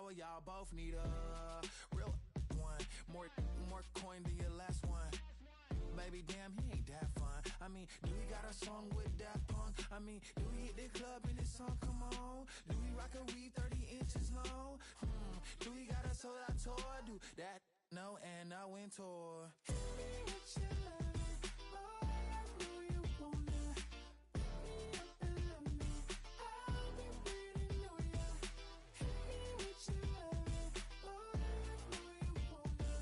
flower, y'all both need a real one. More coin than your last one. Baby, damn, he ain't that fun. I mean, do he got a song with Daft Punk? I mean, do he hit the club in his song? Come on. Do he rock a weave 30 inches long? Do he got a sold out tour? Do that? No, and I went tour. Hit me with your love, boy, I know you wanna. Pick me up and love me. I'll be waiting on ya. Hit me with your love, boy, I know you wanna.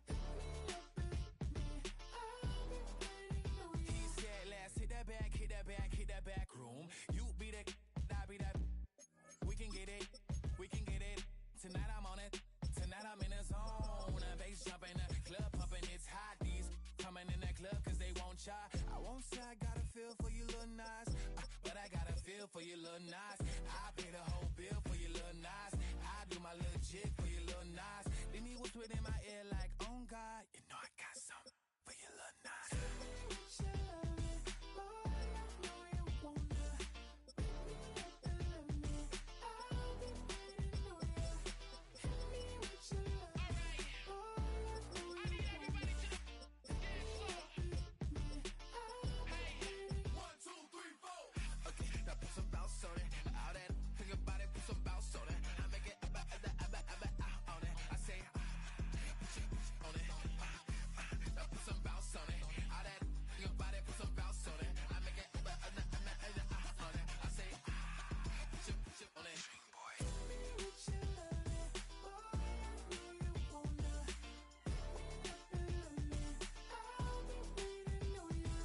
Pick me up and love me. I'll be waiting on ya. He said, let's hit that back room. You be the, I be that. We can get it. Tonight I'm on it. Tonight I'm in the zone. A bass jumping, the club pumping, it's hot. These coming in the club cause they won't ya. I won't say I got a feel for you, little Nas, but I got a feel for you, little Nas. I pay the whole bill for you, little Nas. I do my little jig for you, little Nas. Then he whispered in my ear like, oh God, you know I got something for you, little Nas. Tell me what you love, boy, I know you wanna. Pick me up and love me. I'll be waiting on ya. Hit me with your love, boy, I know you wanna. Pick me up and love me. I'll be waiting. 1, 2, 3, 4. Okay, now put some bounce on it. All that, think about it, put some bounce on it. I make it on it. I say, put your on it. Now put some bounce on it. All that, think about it, put some bounce on it. I make it on it. I say, put your on it. Hit me with your love, boy, I know you wanna. Pick me up and love me. I'll be waiting on ya.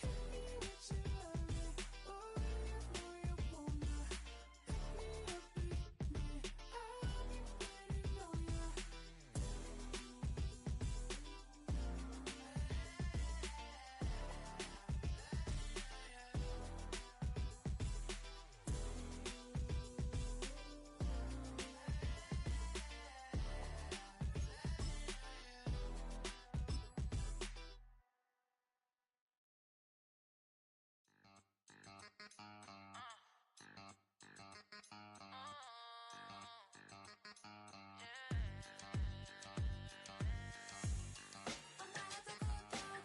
Hit me with your love, boy, I know you wanna. Pick me up and love me. I'll be waiting on ya.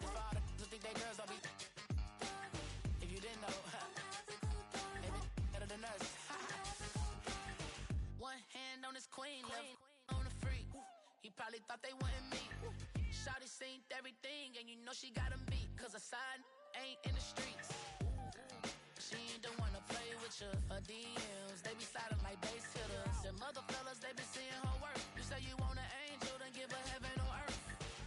For all the who think they girls don't be. If you didn't know, maybe better than us. One hand on his queen, left on the freak. He probably thought they wanted me. Shawty seen everything, and you know she got him beat. Cause a side ain't in the streets. She ain't the one to play with you. Her DMs, they be sliding like base hitters. The mother fellas, they be seeing her work. You say you want an angel, then give her heaven on earth.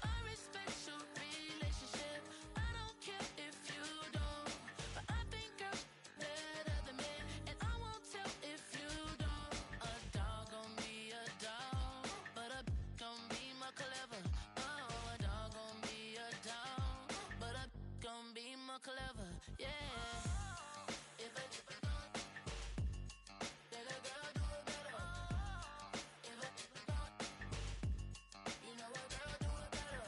I respect your relationship. I don't care if you don't. But I think girls better than men. And I won't tell if you don't. A dog gon' be a dog, but a gon' be more clever. Oh, a dog gon' be a dog, but a gon' be more clever. Yeah. If a then a girl do it better. If a you know a girl do it better.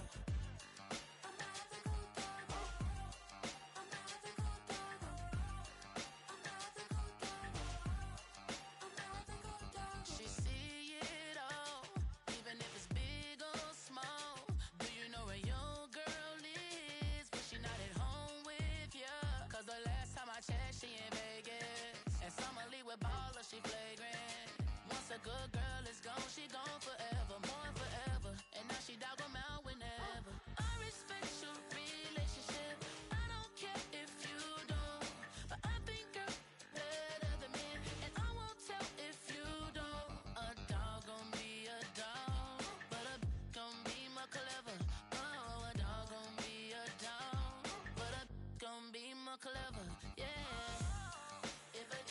I'm not the cool dog. I'm not the cool dog. I'm not the cool dog. I'm not the cool dog. She see it all, even if it's big or small. Do you know where your girl is when she not at home with ya? Cause the last time I checked, she in Vegas. And Summer Lee with baller, she flagrant. Once a good girl is gone, she gone forever, more forever. And now she dog 'em out whenever. I respect your relationship. I don't care if you don't. But I think girls better than men. And I won't tell if you don't. A dog gon' be a dog, but a gon' be more clever. Oh, a dog gon' be a dog, but a gon' be more clever. Yeah. If a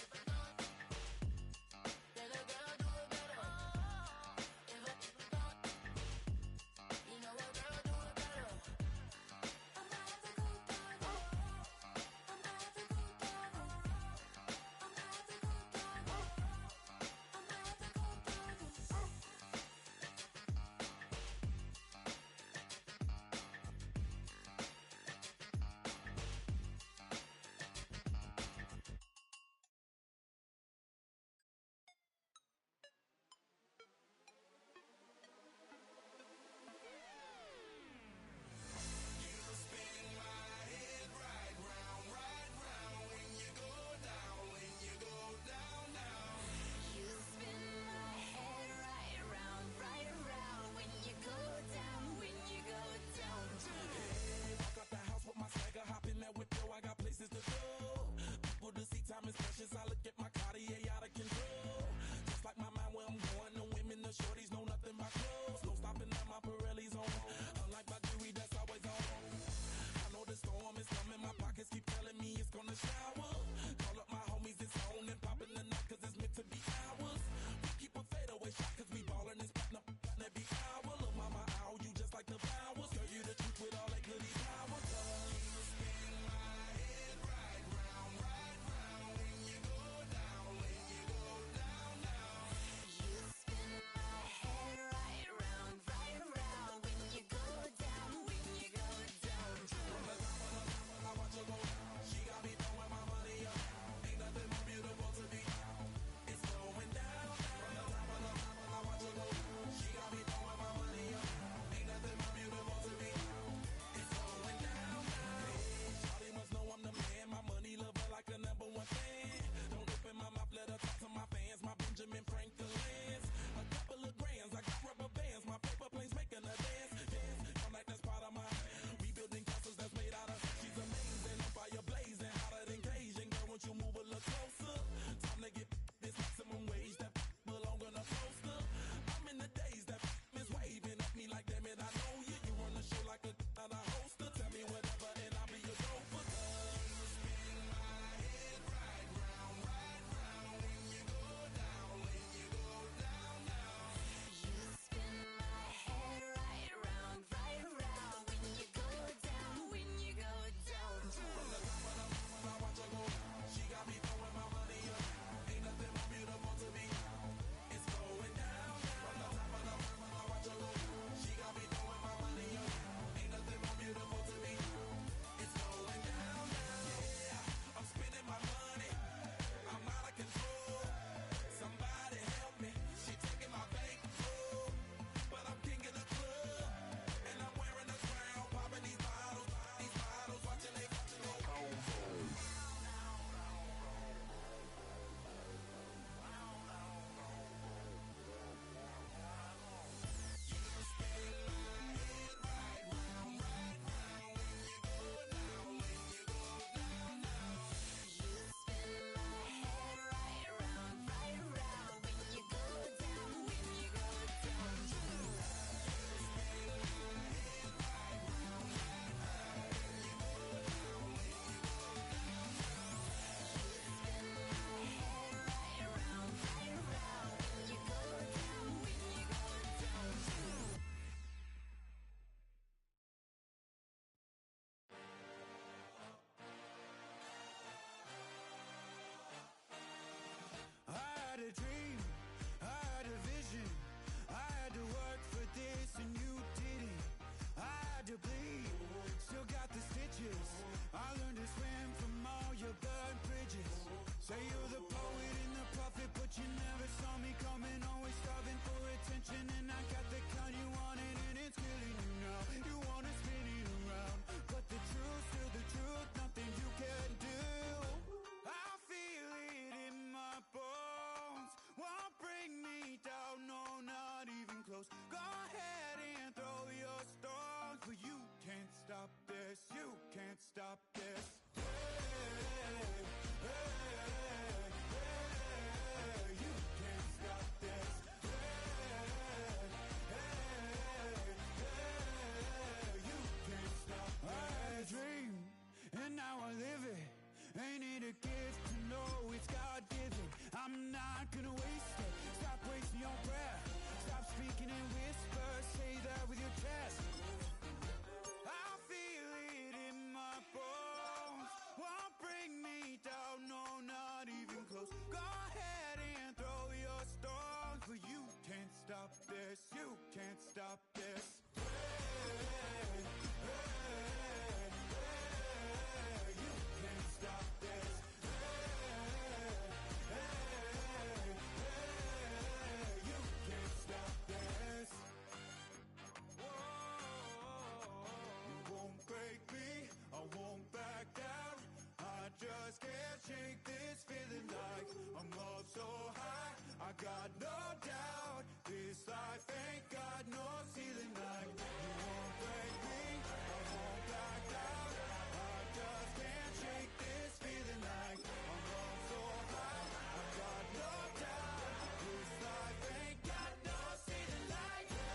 This life ain't got no ceiling like you won't break me, I won't back down. I just can't shake this feeling like I'm going so high, I got no doubt. This life ain't got no ceiling like you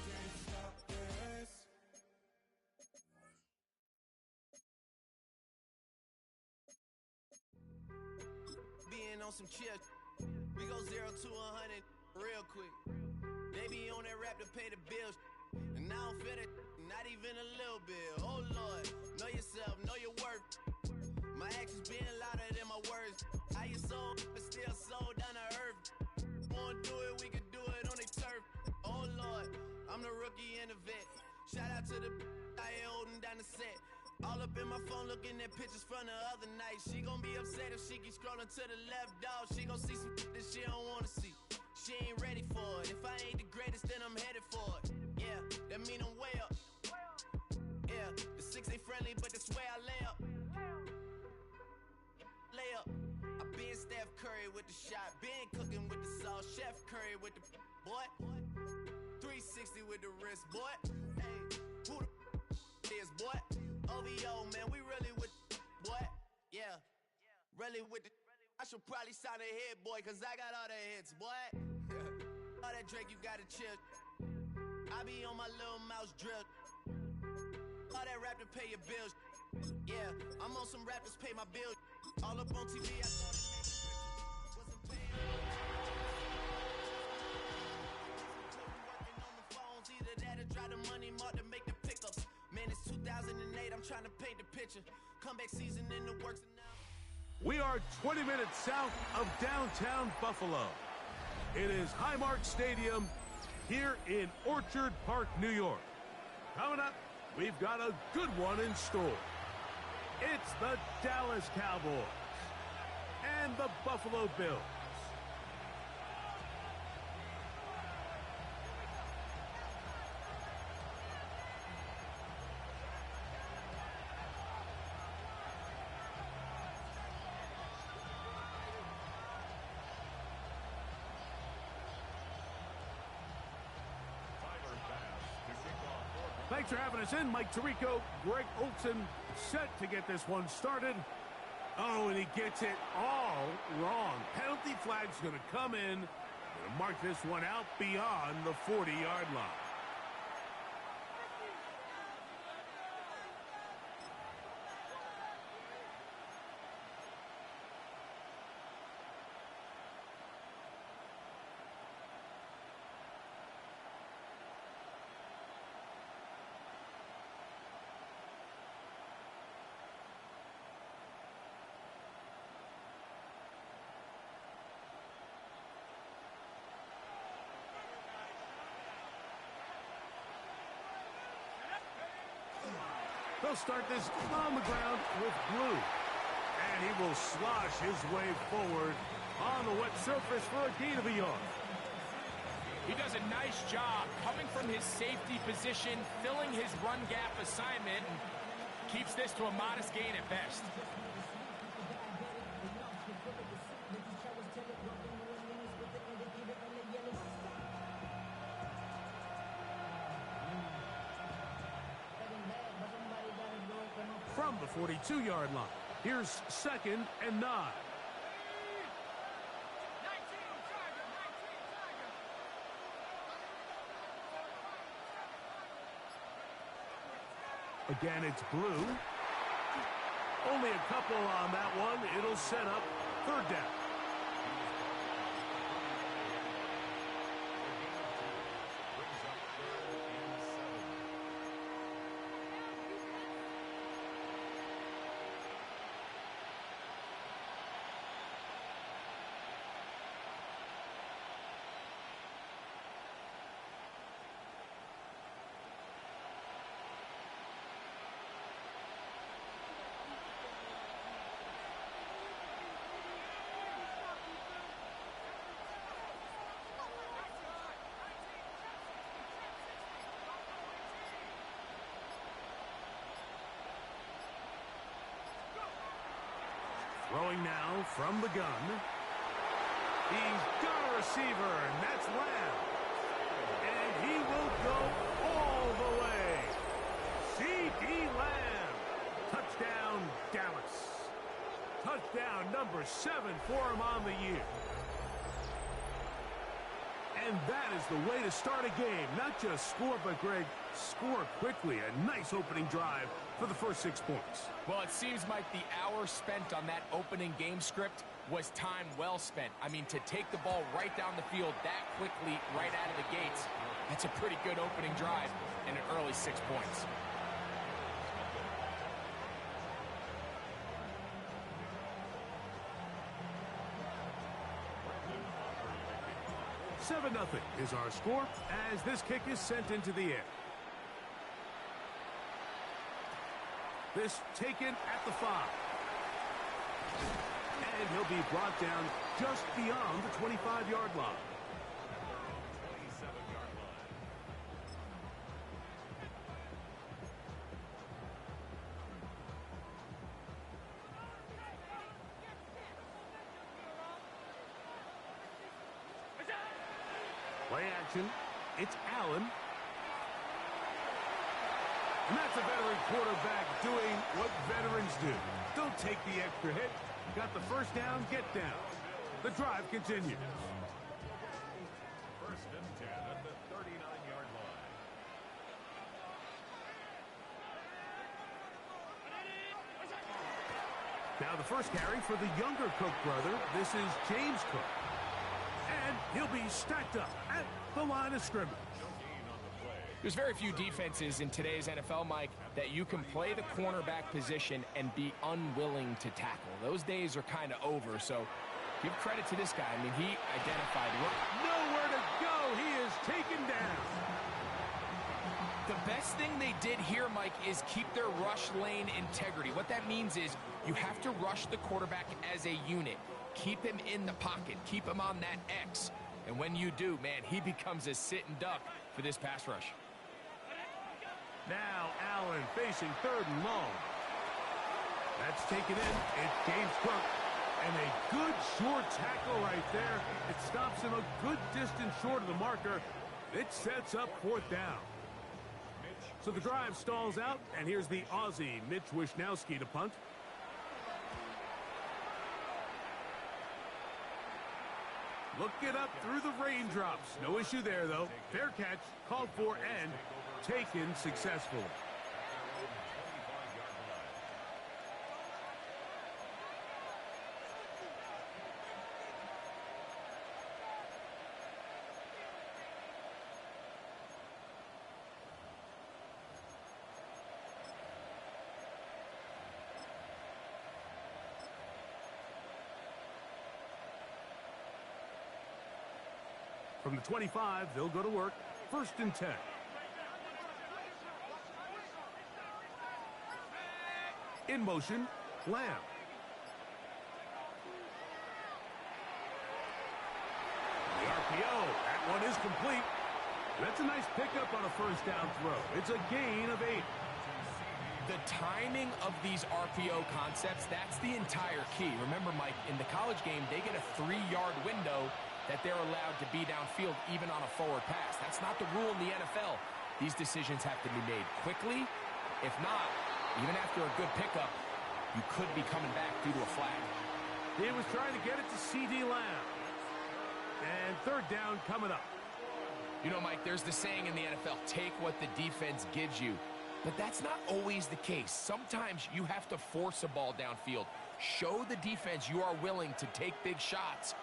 can't stop this. Being on some chill, we go 0 to 100 real quick. They be on that rap to pay the bills, and I don't feel it, not even a little bit. Oh Lord, know yourself, know your worth. My actions being louder than my words. How you sold, but still sold down to earth. Wanna do it, we can do it on the turf. Oh Lord, I'm the rookie and the vet. Shout out to the I ain't holding down the set. All up in my phone looking at pictures from the other night. She gon' be upset if she keep scrolling to the left, dog. She gon' see some that she don't wanna see. She ain't ready for it. If I ain't the greatest, then I'm headed for it. Yeah, that mean I'm way up. Yeah, the 6 ain't friendly, but that's where I lay up. Lay up. I been Steph Curry with the shot. Been cooking with the sauce. Chef Curry with the boy. 360 with the wrist, boy. Hey, who the is, boy? OVO, man, we really with boy. Yeah, really with the. I should probably sign a hit, boy, cause I got all the hits, boy. All that Drake, you gotta chill. I be on my little mouse drill. All that rap to pay your bills. Yeah, I'm on some rappers pay my bills. All up on TV, I thought it made wasn't paying. Working on the phones, either that or try the money mark to make the pickups. Man, it's 2008, I'm trying to paint the picture. Comeback season in the works and now. We are 20 minutes south of downtown Buffalo. It is Highmark Stadium here in Orchard Park, New York. Coming up, we've got a good one in store. It's the Dallas Cowboys and the Buffalo Bills. Thanks for having us in. Mike Tirico, Greg Olson, set to get this one started. Oh, and he gets it all wrong. Penalty flag's going to come in. Going to mark this one out beyond the 40-yard line. They'll start this on the ground with Blue. And he will slosh his way forward on the wet surface for a gain of a yard. He does a nice job coming from his safety position, filling his run gap assignment, and keeps this to a modest gain at best. From the 42-yard line, here's 2nd and 9. Again, it's Blue. Only a couple on that one. It'll set up 3rd down. Throwing now from the gun. He's got a receiver, and that's Lamb. And he will go all the way. C.D. Lamb. Touchdown, Dallas. Touchdown number 7 for him on the year. And that is the way to start a game. Not just score, but, Greg, score quickly. A nice opening drive for the first 6 points. Well, it seems like the hour spent on that opening game script was time well spent. I mean, to take the ball right down the field that quickly, right out of the gates, that's a pretty good opening drive and an early 6 points. Seven 0 is our score as this kick is sent into the air. This taken at the 5. And he'll be brought down just beyond the 25-yard line. Play action. It's Allen. And that's a veteran quarterback doing what veterans do. Don't take the extra hit. Got the first down, get down. The drive continues. First and 10 at the 39-yard line. Now the first carry for the younger Cook brother. This is James Cook. And he'll be stacked up at the line of scrimmage. There's very few defenses in today's NFL, Mike, that you can play the cornerback position and be unwilling to tackle. Those days are kind of over, so give credit to this guy. I mean, he identified nowhere to go. He is taken down. The best thing they did here, Mike, is keep their rush lane integrity. What that means is you have to rush the quarterback as a unit. Keep him in the pocket. Keep him on that X. And when you do, man, he becomes a sit and duck for this pass rush. Now Allen facing 3rd and long. That's taken in. It's James Cook. And a good short tackle right there. It stops him a good distance short of the marker. It sets up 4th down. So the drive stalls out, and here's the Aussie, Mitch Wishnowski, to punt. Look it up through the raindrops. No issue there, though. Fair catch, called for, and taken successfully. From the 25, they'll go to work. 1st and 10. In motion, Lamb. The RPO, that one is complete. That's a nice pickup on a 1st down throw. It's a gain of 8. The timing of these RPO concepts, that's the entire key. Remember, Mike, in the college game, they get a 3-yard window that they're allowed to be downfield even on a forward pass. That's not the rule in the NFL. These decisions have to be made quickly. If not, even after a good pickup, you could be coming back due to a flag. He was trying to get it to C.D. Lamb. And 3rd down coming up. You know, Mike, there's the saying in the NFL, take what the defense gives you. But that's not always the case. Sometimes you have to force a ball downfield. Show the defense you are willing to take big shots.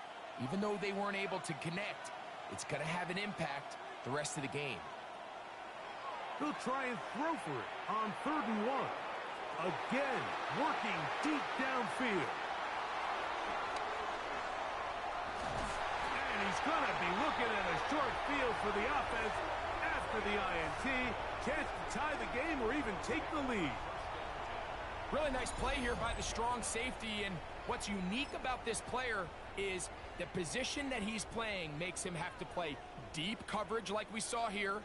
Even though they weren't able to connect, it's going to have an impact the rest of the game. He'll try and throw for it on 3rd and 1. Again, working deep downfield. And he's going to be looking at a short field for the offense after the INT. Chance to tie the game or even take the lead. Really nice play here by the strong safety, and what's unique about this player is the position that he's playing makes him have to play deep coverage like we saw here,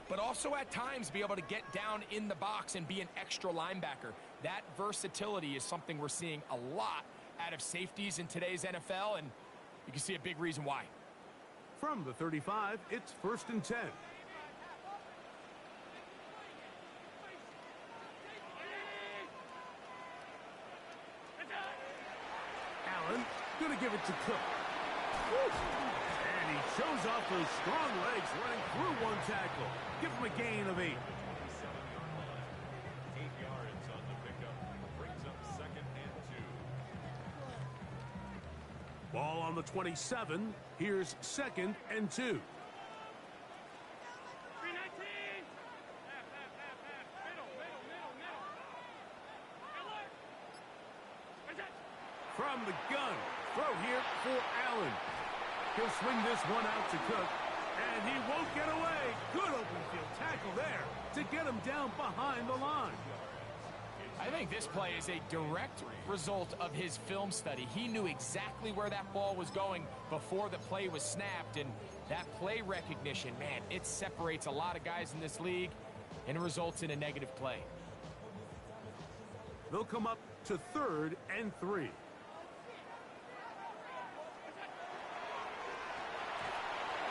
but also at times be able to get down in the box and be an extra linebacker. That versatility is something we're seeing a lot out of safeties in today's NFL, and you can see a big reason why. From the 35, it's 1st and 10. Allen, gonna give it to Cook. And he shows off those strong legs running through one tackle. Give him a gain of 8. 7-yard line. 8 yards on the pickup. Brings up 2nd and 2. Ball on the 27. Here's 2nd and 2. From the gun, throw here for Allen. He'll swing this one out to Cook, and he won't get away. Good open field tackle there to get him down behind the line. I think this play is a direct result of his film study. He knew exactly where that ball was going before the play was snapped, and that play recognition, man, it separates a lot of guys in this league and results in a negative play. They'll come up to 3rd and 3.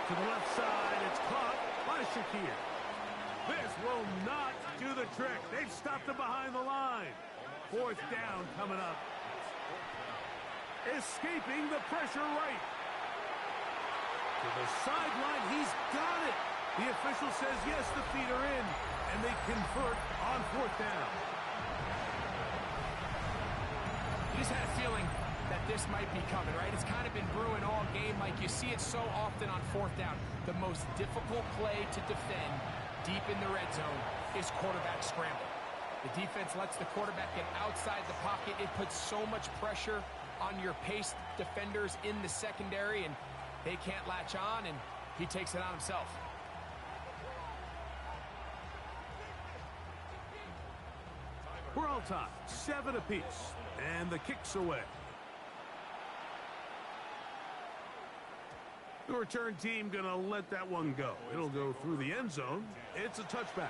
To the left side, it's caught by Shakir. This will not do the trick. They've stopped him behind the line. 4th down coming up. Escaping the pressure right. To the sideline, he's got it. The official says yes, the feet are in, and they convert on 4th down. You just had a feeling that this might be coming, right? It's kind of been brewing all game, Mike. You see it so often on 4th down. The most difficult play to defend deep in the red zone is quarterback scramble. The defense lets the quarterback get outside the pocket. It puts so much pressure on your paced defenders in the secondary, and they can't latch on, and he takes it on himself. We're all tied, 7 apiece, and the kick's away. The return team gonna let that one go. It'll go through the end zone. It's a touchback.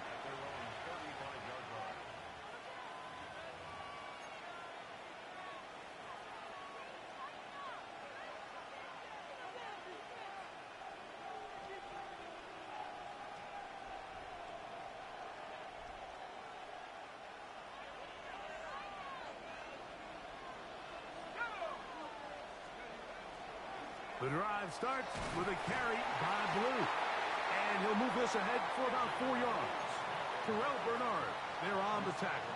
The drive starts with a carry by Blue. And he'll move this ahead for about 4 yards. Terrell Bernard, they're on the tackle.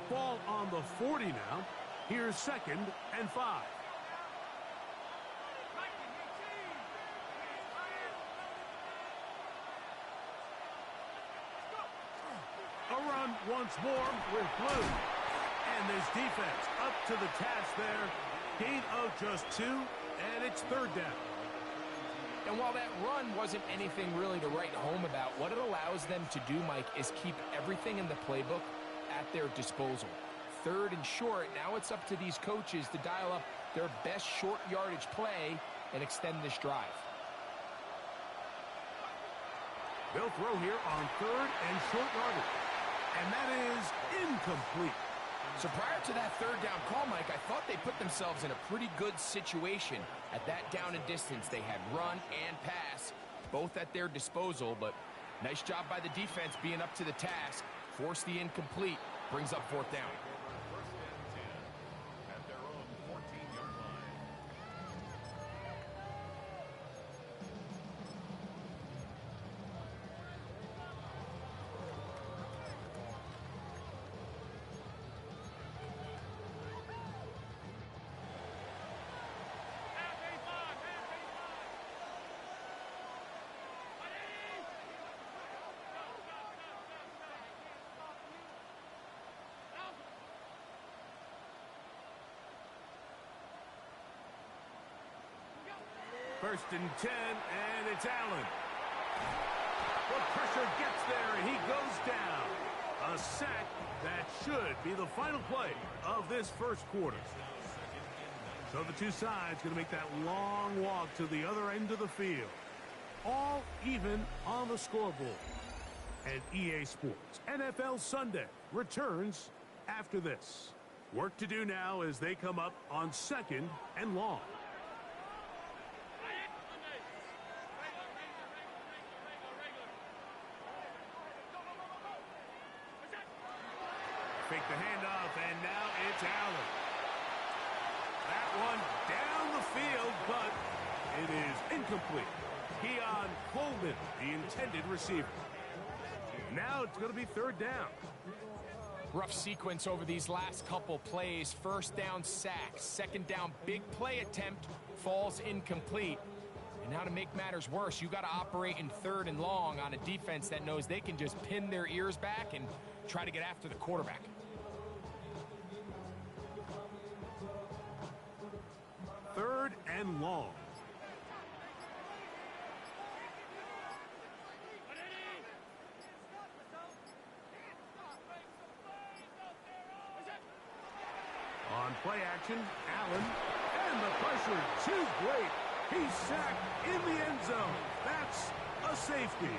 Ball on the 40 now. Here's 2nd and 5. Once more with Blue. And this defense up to the task there. Gain of just 2, and it's 3rd down. And while that run wasn't anything really to write home about, what it allows them to do, Mike, is keep everything in the playbook at their disposal. 3rd and short, now it's up to these coaches to dial up their best short yardage play and extend this drive. They'll throw here on 3rd and short yardage. And that is incomplete. So prior to that 3rd down call, Mike, I thought they put themselves in a pretty good situation at that down and distance. They had run and pass, both at their disposal, but nice job by the defense being up to the task. Force the incomplete, brings up 4th down. At their own 14-yard line. First and 10, and it's Allen. The pressure gets there, and he goes down. A sack that should be the final play of this first quarter. So the two sides going to make that long walk to the other end of the field. All even on the scoreboard. And EA Sports NFL Sunday returns after this. Work to do now as they come up on 2nd and long. Fake the handoff, and now it's Allen. That one down the field, but it is incomplete. Keon Coleman, the intended receiver. Now it's going to be 3rd down. Rough sequence over these last couple plays. 1st down sack, 2nd down big play attempt falls incomplete. And now to make matters worse, you got to operate in 3rd and long on a defense that knows they can just pin their ears back and try to get after the quarterback. 3rd and long. On play action, Allen, and the pressure too great. He's sacked in the end zone. That's a safety.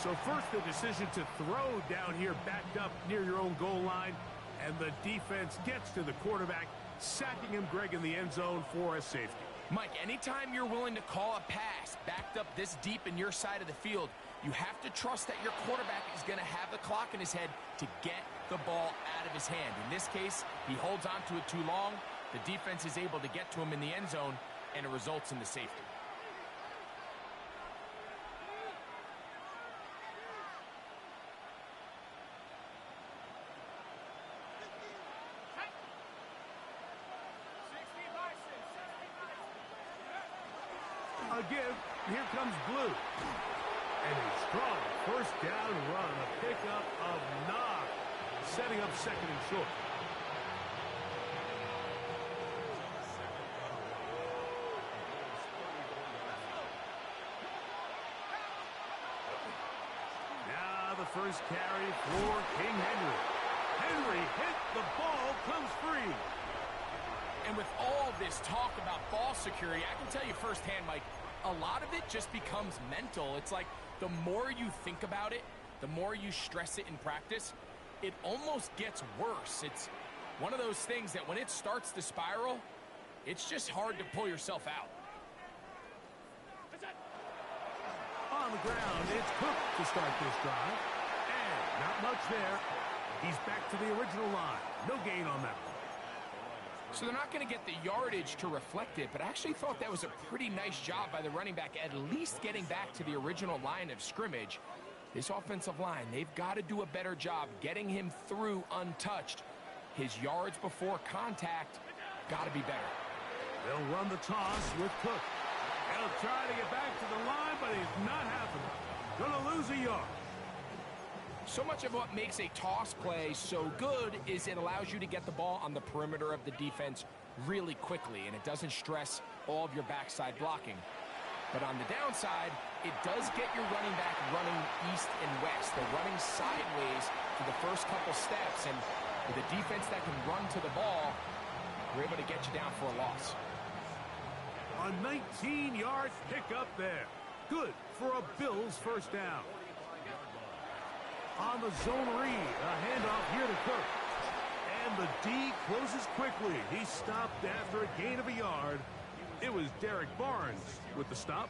So first the decision to throw down here backed up near your own goal line, and the defense gets to the quarterback, sacking him, Greg, in the end zone for a safety. Mike, anytime you're willing to call a pass backed up this deep in your side of the field, you have to trust that your quarterback is going to have the clock in his head to get the ball out of his hand. In this case, he holds on to it too long. The defense is able to get to him in the end zone, and it results in the safety. A give, here comes Blue. And a strong 1st down run, a pickup of 9, setting up 2nd and short. Now the first carry for King Henry. Henry hit, the ball comes free. And with all this talk about ball security, I can tell you firsthand, Mike, a lot of it just becomes mental. It's like the more you think about it, the more you stress it in practice, it almost gets worse. It's one of those things that when it starts to spiral, it's just hard to pull yourself out. On the ground, it's Cook to start this drive. And not much there. He's back to the original line. No gain on that one. So they're not going to get the yardage to reflect it, but I actually thought that was a pretty nice job by the running back, at least getting back to the original line of scrimmage. This offensive line, they've got to do a better job getting him through untouched. His yards before contact got to be better. They'll run the toss with Cook. He'll try to get back to the line, but he's not happening. Gonna lose a yard. So much of what makes a toss play so good is it allows you to get the ball on the perimeter of the defense really quickly, and it doesn't stress all of your backside blocking. But on the downside, it does get your running back running east and west. They're running sideways for the first couple steps, and with a defense that can run to the ball, we're able to get you down for a loss. A 19-yard pickup there. Good for a Bills 1st down. On the zone read, a handoff here to Cook. And the D closes quickly. He stopped after a gain of a yard. It was Derek Barnes with the stop.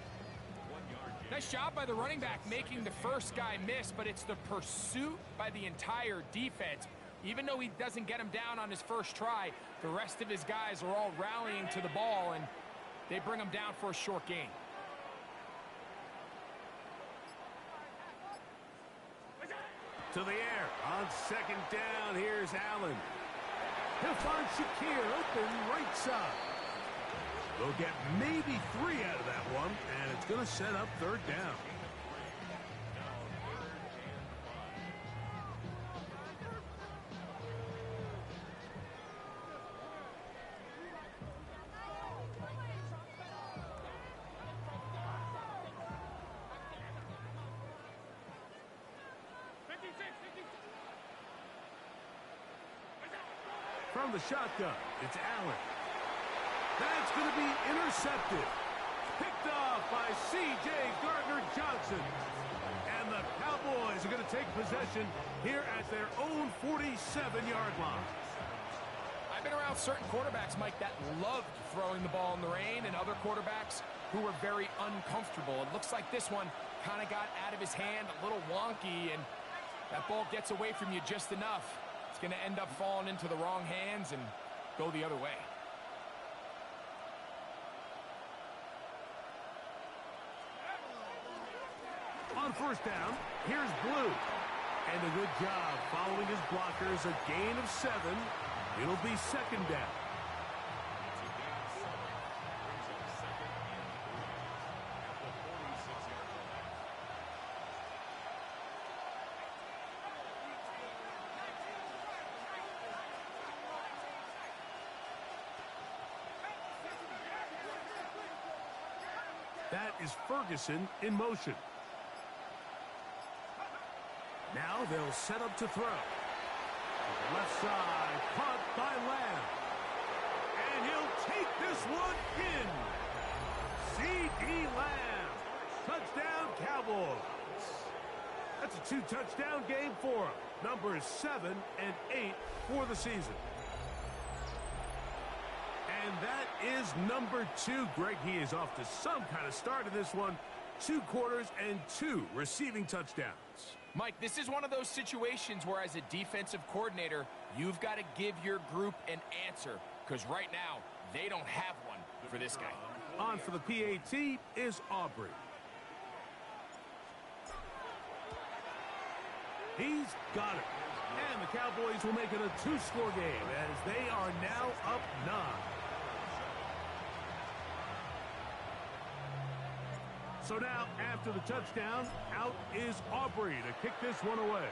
Nice job by the running back making the first guy miss, but it's the pursuit by the entire defense. Even though he doesn't get him down on his first try, the rest of his guys are all rallying to the ball, and they bring him down for a short gain. To the air. On 2nd down, here's Allen. He'll find Shakir open right side. They'll get maybe 3 out of that one, and it's going to set up 3rd down. From the shotgun, it's Allen. That's going to be intercepted. Picked off by C.J. Gardner-Johnson. And the Cowboys are going to take possession here at their own 47-yard line. I've been around certain quarterbacks, Mike, that loved throwing the ball in the rain, and other quarterbacks who were very uncomfortable. It looks like this one kind of got out of his hand, a little wonky, and that ball gets away from you just enough. It's going to end up falling into the wrong hands and go the other way. On first down, here's Blue. And a good job following his blockers, a gain of 7. It'll be second down. That is Ferguson in motion. Now they'll set up to throw. Left side, caught by Lamb. And he'll take this one in. C.D. Lamb. Touchdown, Cowboys. That's a 2-touchdown game for him. Numbers 7 and 8 for the season. And that is number 2. Greg, he is off to some kind of start in this one. 2 quarters and 2 receiving touchdowns. Mike, this is one of those situations where as a defensive coordinator, you've got to give your group an answer, because right now, they don't have one for this guy. On for the PAT is Aubrey. He's got it. And the Cowboys will make it a 2-score game as they are now up 9. So now, after the touchdown, out is Aubrey to kick this one away.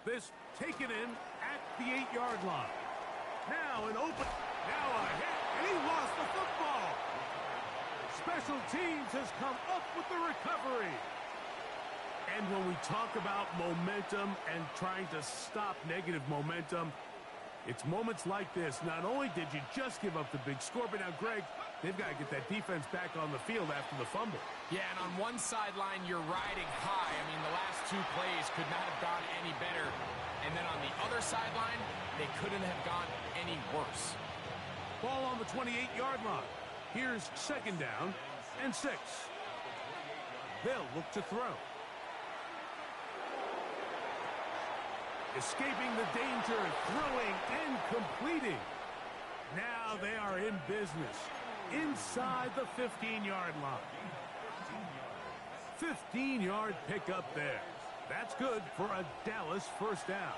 This taken in at the 8-yard line. Now an open, now a hit, and he lost the football. Special teams has come up with the recovery. And when we talk about momentum and trying to stop negative momentum, it's moments like this. Not only did you just give up the big score, but now, Greg, they've got to get that defense back on the field after the fumble. Yeah, and on one sideline, you're riding high. I mean, the last 2 plays could not have gone any better. And then on the other sideline, they couldn't have gone any worse. Ball on the 28-yard line. Here's second down and 6. They'll look to throw. Escaping the danger, throwing and completing. Now they are in business inside the 15-yard line. 15-yard pickup there. That's good for a Dallas first down.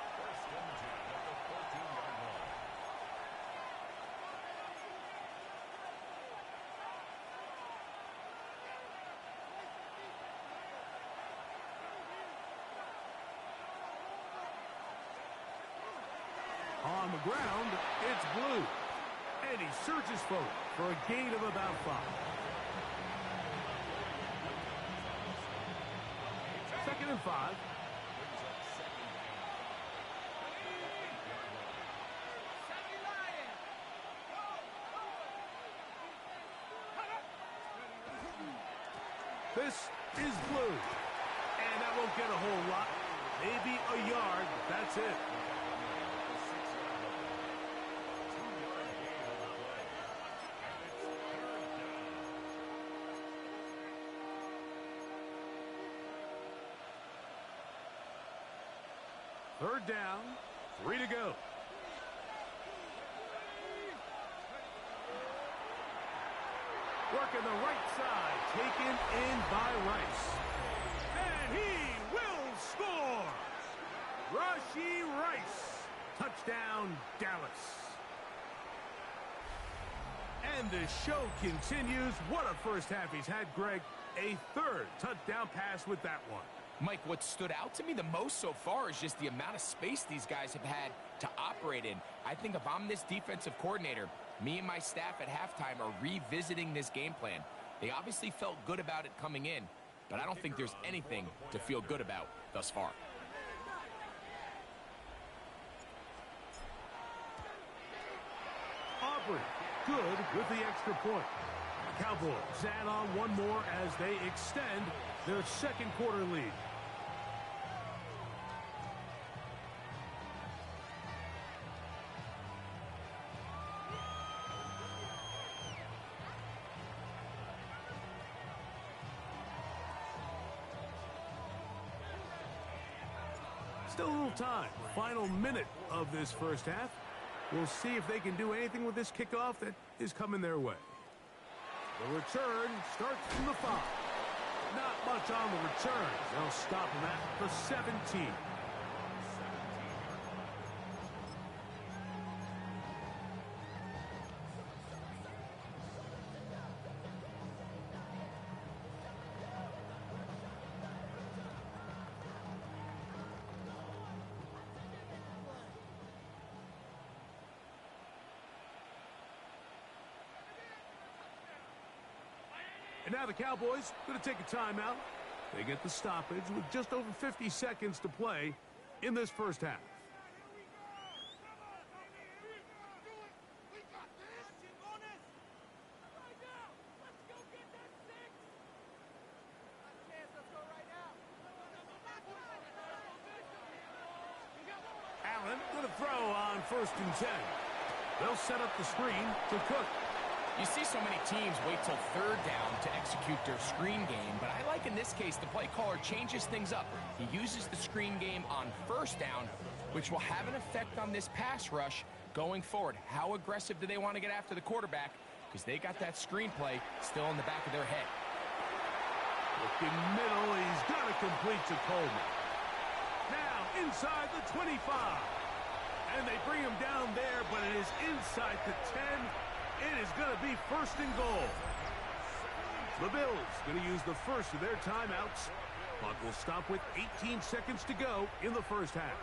On the ground, it's Blue. And he searches forward for a gain of about 5. Second and 5. This is Blue. And that won't get a whole lot. Maybe a yard. That's it. Third down, 3 to go. Working the right side, taken in by Rice. And he will score! Rashee Rice. Touchdown, Dallas. And the show continues. What a first half he's had, Greg. A 3rd touchdown pass with that one. Mike, what stood out to me the most so far is just the amount of space these guys have had to operate in. I think if I'm this defensive coordinator, me and my staff at halftime are revisiting this game plan. They obviously felt good about it coming in, but I don't think there's anything to feel good about thus far. good with the extra point. Cowboys add on one more as they extend their second quarter lead. Still a little time. Final minute of this first half. We'll see if they can do anything with this kickoff that is coming their way. The return starts from the 5. Not much on the return. They'll stop him at the 17. And now the Cowboys going to take a timeout. They get the stoppage with just over 50 seconds to play in this first half. Allen going to throw on 1st and 10. They'll set up the screen to Cook. You see so many teams wait till 3rd down to execute their screen game, but I like in this case the play caller changes things up. He uses the screen game on 1st down, which will have an effect on this pass rush going forward. How aggressive do they want to get after the quarterback? Because they got that screen play still in the back of their head. Looking middle, he's got to complete to Coleman. Now inside the 25. And they bring him down there, but it is inside the 10. It is going to be 1st and goal. The Bills going to use the first of their timeouts. Clock will stop with 18 seconds to go in the first half.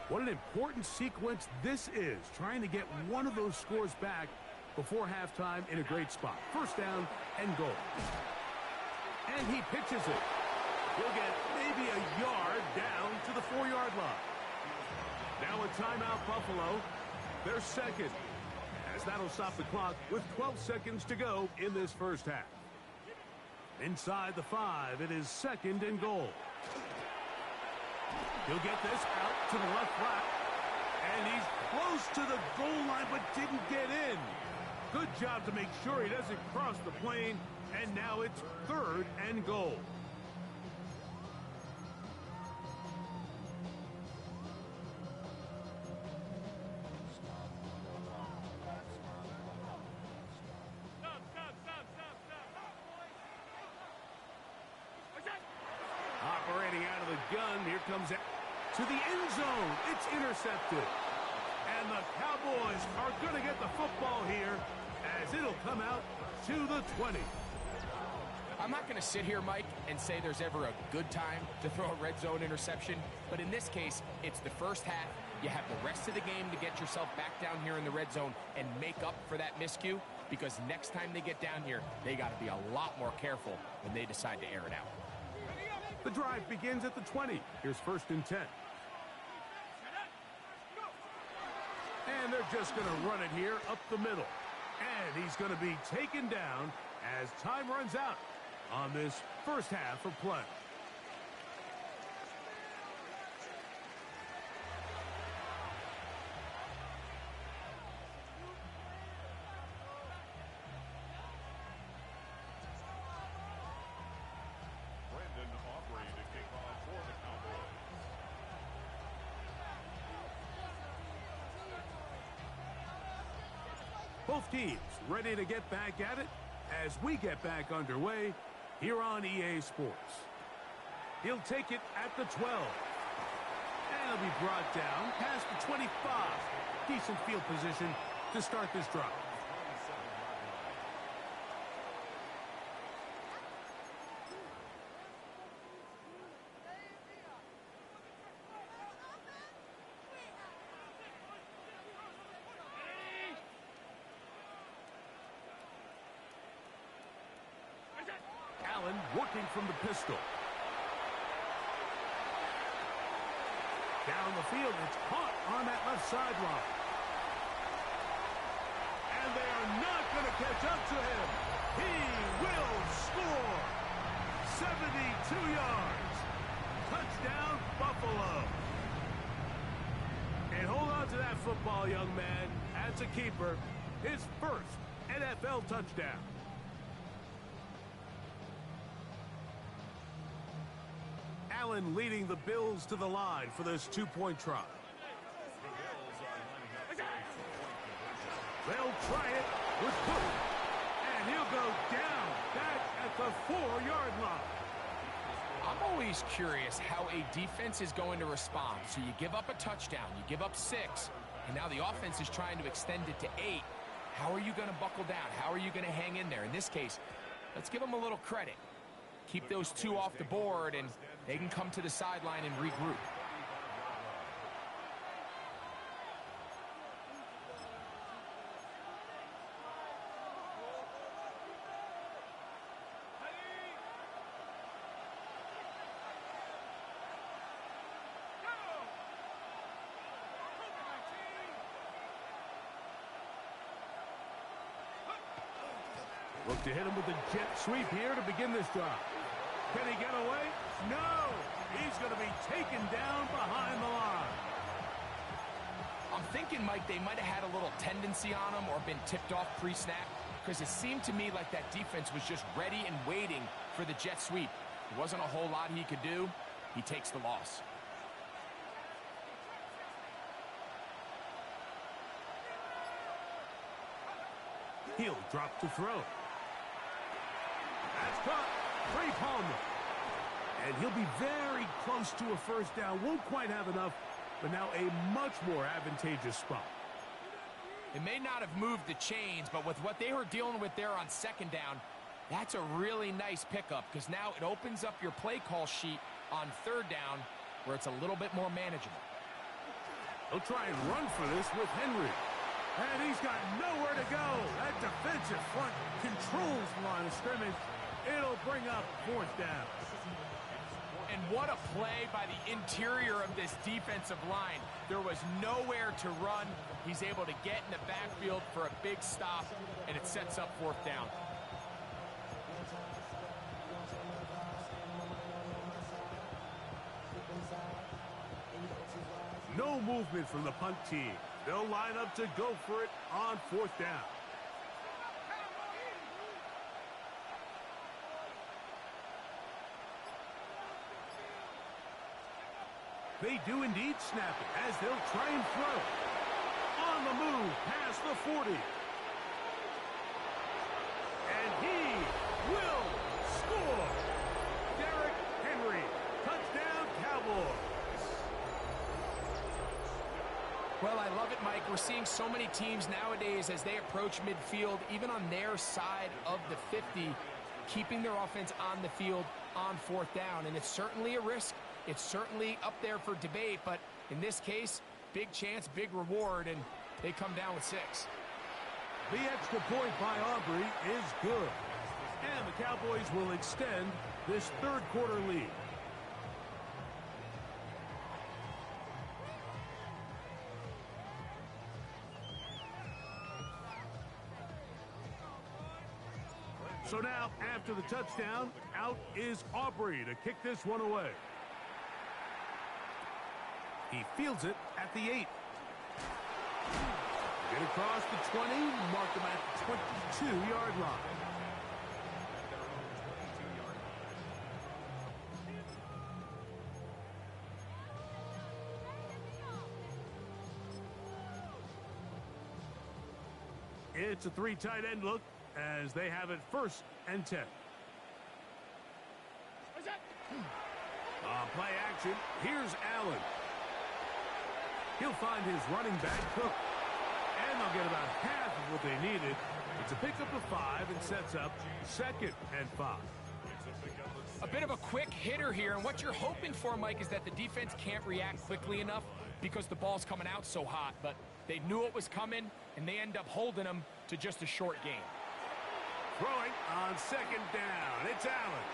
What an important sequence this is, trying to get one of those scores back before halftime in a great spot. 1st down and goal. And he pitches it. He'll get maybe a yard down to the 4-yard line. Now a timeout, Buffalo. Their second, as that'll stop the clock with 12 seconds to go in this first half. Inside the 5, it is 2nd and goal. He'll get this out to the left flat, and he's close to the goal line but didn't get in. Good job to make sure he doesn't cross the plane, and now it's 3rd and goal. Operating out of the gun, here comes it to the end zone. It's intercepted. And the Cowboys are going to get the football here as it'll come out to the 20. I'm not going to sit here, Mike, and say there's ever a good time to throw a red zone interception, but in this case, it's the first half. You have the rest of the game to get yourself back down here in the red zone and make up for that miscue, because next time they get down here, they got to be a lot more careful when they decide to air it out. The drive begins at the 20. Here's 1st and 10. And they're just going to run it here up the middle. And he's going to be taken down as time runs out on this first half of play. Both teams ready to get back at it as we get back underway here on EA Sports. He'll take it at the 12. And he'll be brought down past the 25. Decent field position to start this drive. Allen working from the pistol. Down the field, it's caught on that left sideline. And they are not going to catch up to him. He will score. 72 yards. Touchdown, Buffalo. And hold on to that football, young man. As a keeper, his first NFL touchdown. Allen leading the Bills to the line for this two-point try. They'll try it with Cook. And he'll go down back at the 4-yard line. I'm always curious how a defense is going to respond. So you give up a touchdown, you give up 6, and now the offense is trying to extend it to 8. How are you going to buckle down? How are you going to hang in there? In this case, let's give them a little credit. Keep those 2 off the board, and they can come to the sideline and regroup. Look to hit him with a jet sweep here to begin this drive. Can he get away? No! He's going to be taken down behind the line. I'm thinking, Mike, they might have had a little tendency on him or been tipped off pre-snap, because it seemed to me like that defense was just ready and waiting for the jet sweep. There wasn't a whole lot he could do. He takes the loss. He'll drop to throw. That's caught. Trey Palmer. And he'll be very close to a first down. Won't quite have enough, but now a much more advantageous spot. It may not have moved the chains, but with what they were dealing with there on second down, that's a really nice pickup, because now it opens up your play call sheet on third down where it's a little bit more manageable. He'll try and run for this with Henry. And he's got nowhere to go. That defensive front controls the line of scrimmage. It'll bring up fourth down. And what a play by the interior of this defensive line. There was nowhere to run. He's able to get in the backfield for a big stop, and it sets up fourth down. No movement from the punt team. They'll line up to go for it on fourth down. They do indeed snap it as they'll try and throw. On the move past the 40. And he will score. Derrick Henry. Touchdown, Cowboys. Well, I love it, Mike. We're seeing so many teams nowadays as they approach midfield, even on their side of the 50, keeping their offense on the field on fourth down. And it's certainly a risk. It's certainly up there for debate, but in this case, big chance, big reward, and they come down with 6. The extra point by Aubrey is good. And the Cowboys will extend this third quarter lead. So now, after the touchdown, out is Aubrey to kick this one away. He fields it at the 8. Get across the 20, mark him at the 22-yard line. It's a 3 tight end look as they have it 1st and 10. Play action. Here's Allen. He'll find his running back, Cook. And they'll get about half of what they needed. It's a pickup of 5 and sets up 2nd and 5. A bit of a quick hitter here, and what you're hoping for, Mike, is that the defense can't react quickly enough because the ball's coming out so hot. But they knew it was coming, and they end up holding them to just a short gain. Throwing on 2nd down. It's Allen.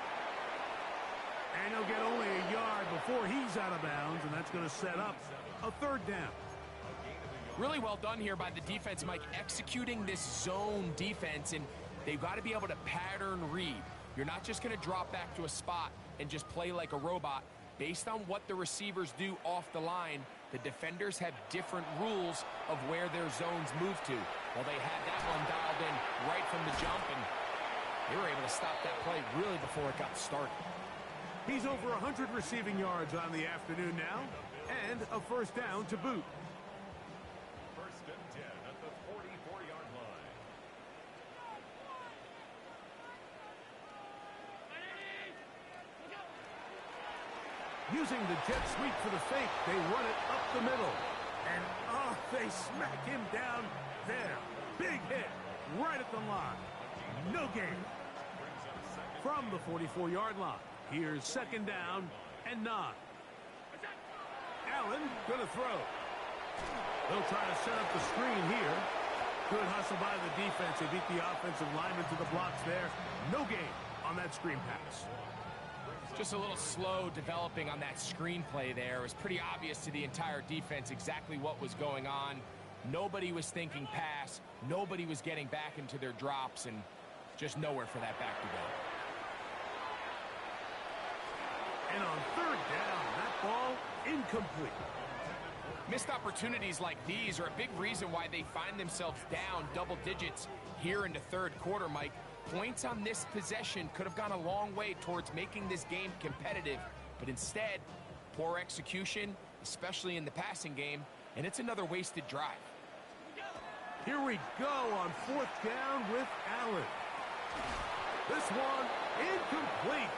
And he'll get only a yard before he's out of bounds, and that's going to set up a 3rd down. Really well done here by the defense, Mike, executing this zone defense, and they've got to be able to pattern read. You're not just going to drop back to a spot and just play like a robot. Based on what the receivers do off the line, the defenders have different rules of where their zones move to. Well, they had that one dialed in right from the jump, and they were able to stop that play really before it got started. He's over 100 receiving yards on the afternoon now, and a first down to boot. First and 10 at the 44-yard line. Using the jet sweep for the fake, they run it up the middle. And, they smack him down there. Big hit right at the line. No gain. From the 44-yard line, here's second down and 9. Allen gonna throw. They'll try to set up the screen here. Good hustle by the defense. They beat the offensive lineman to the blocks there. No gain on that screen pass. Just a little slow developing on that screenplay there. It was pretty obvious to the entire defense exactly what was going on. Nobody was thinking pass. Nobody was getting back into their drops, and just nowhere for that back to go. And on third down, that ball incomplete. Missed opportunities like these are a big reason why they find themselves down double digits here in the third quarter, Mike. Points on this possession could have gone a long way towards making this game competitive, but instead, poor execution, especially in the passing game, and it's another wasted drive. Here we go on fourth down with Allen. This one incomplete.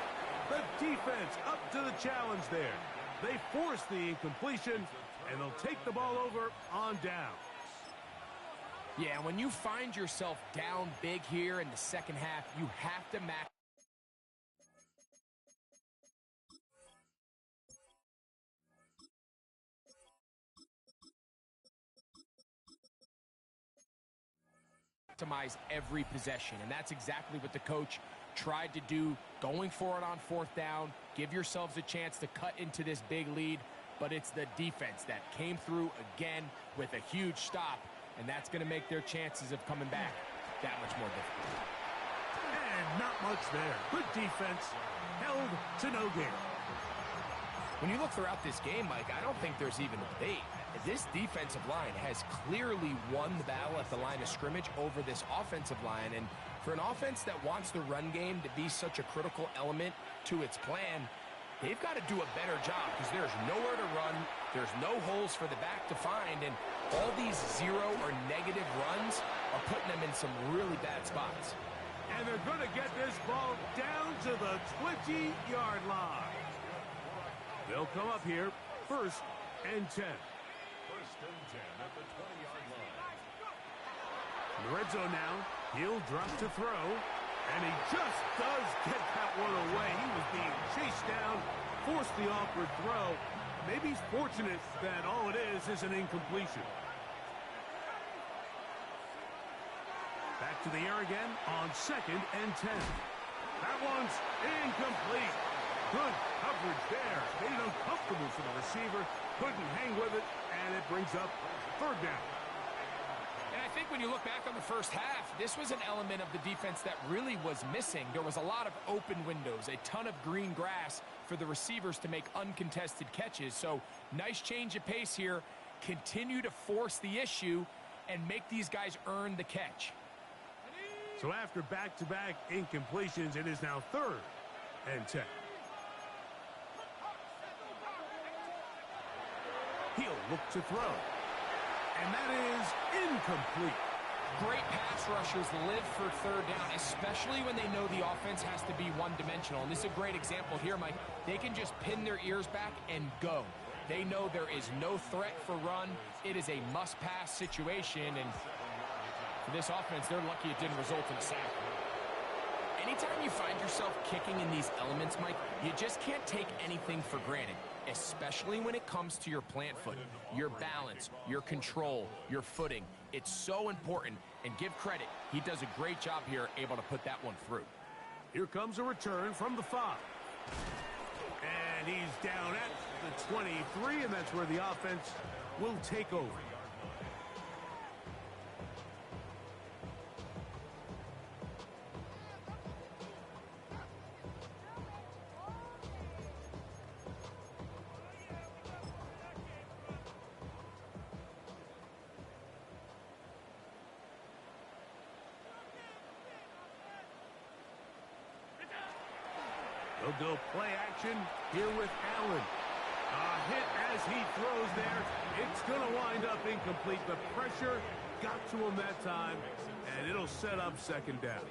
The defense up to the challenge there. They force the incompletion, and they'll take the ball over on down. Yeah, when you find yourself down big here in the second half, you have to maximize every possession, and that's exactly what the coach tried to do, going for it on fourth down. Give yourselves a chance to cut into this big lead, but it's the defense that came through again with a huge stop, and that's going to make their chances of coming back that much more difficult. And not much there. Good defense, held to no gain. When you look throughout this game, Mike, I don't think there's even a debate. This defensive line has clearly won the battle at the line of scrimmage over this offensive line, and for an offense that wants the run game to be such a critical element to its plan, they've got to do a better job because there's nowhere to run, there's no holes for the back to find, and all these zero or negative runs are putting them in some really bad spots. And they're going to get this ball down to the 20-yard line. They'll come up here, first and 10. First and 10 at the 20-yard line. In the red zone now, he'll drop to throw, and he just does get that one away. He was being chased down, forced the awkward throw. Maybe he's fortunate that all it is an incompletion. Back to the air again on second and 10. That one's incomplete. Good coverage there. Made it uncomfortable for the receiver. Couldn't hang with it, and it brings up third down. And I think when you look back on the first half, this was an element of the defense that really was missing. There was a lot of open windows, a ton of green grass for the receivers to make uncontested catches. So nice change of pace here. Continue to force the issue and make these guys earn the catch. So after back-to-back incompletions, it is now third and 10. He'll look to throw. And that is incomplete. Great pass rushers live for third down, especially when they know the offense has to be one-dimensional. And this is a great example here, Mike. They can just pin their ears back and go. They know there is no threat for run. It is a must-pass situation, and for this offense, they're lucky it didn't result in a sack. Anytime you find yourself kicking in these elements, Mike, you just can't take anything for granted, especially when it comes to your plant foot, your balance, your control, your footing. It's so important, and give credit. He does a great job here, able to put that one through. Here comes a return from the 5. And he's down at the 23, and that's where the offense will take over. They'll go play action here with Allen. A hit as he throws there. It's going to wind up incomplete. The pressure got to him that time, and it'll set up second down.